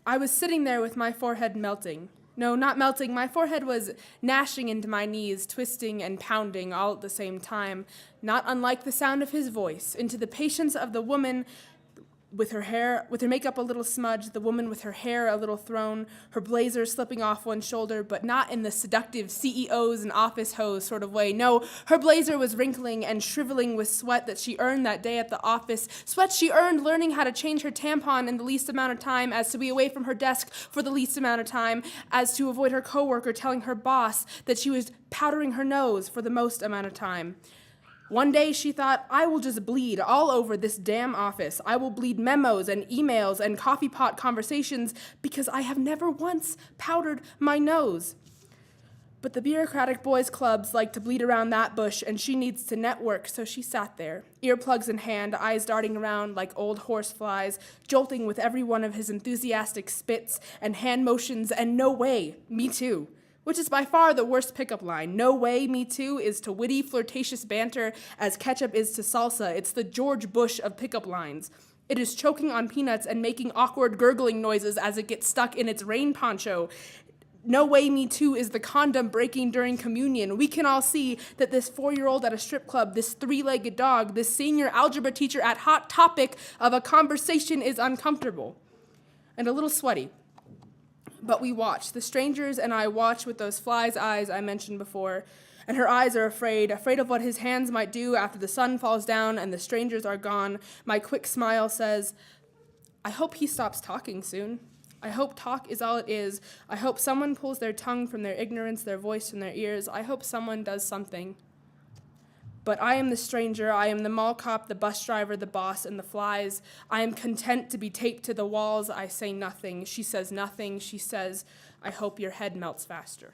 I was sitting there with my forehead melting. No, not melting. My forehead was gnashing into my knees, twisting and pounding all at the same time, not unlike the sound of his voice, into the patience of the woman with her makeup a little smudged, the woman with her hair a little thrown, her blazer slipping off one shoulder, but not in the seductive CEOs and office hoes sort of way. No, her blazer was wrinkling and shriveling with sweat that she earned that day at the office, sweat she earned learning how to change her tampon in the least amount of time, as to be away from her desk for the least amount of time, as to avoid her coworker telling her boss that she was powdering her nose for the most amount of time. One day she thought, I will just bleed all over this damn office. I will bleed memos and emails and coffee pot conversations because I have never once powdered my nose. But the bureaucratic boys' clubs like to bleed around that bush, and she needs to network, so she sat there, earplugs in hand, eyes darting around like old horse flies, jolting with every one of his enthusiastic spits and hand motions, and no way, me too. Which is by far the worst pickup line. No way, me too, is to witty, flirtatious banter as ketchup is to salsa. It's the George Bush of pickup lines. It is choking on peanuts and making awkward gurgling noises as it gets stuck in its rain poncho. No way, me too, is the condom breaking during communion. We can all see that this 4-year-old at a strip club, this 3-legged dog, this senior algebra teacher at Hot Topic of a conversation is uncomfortable and a little sweaty. But we watch. The strangers and I watch with those fly's eyes I mentioned before, and her eyes are afraid of what his hands might do after the sun falls down and the strangers are gone. My quick smile says, I hope he stops talking soon. I hope talk is all it is. I hope someone pulls their tongue from their ignorance, their voice from their ears. I hope someone does something. But I am the stranger, I am the mall cop, the bus driver, the boss, and the flies. I am content to be taped to the walls. I say nothing. She says nothing. She says, I hope your head melts faster.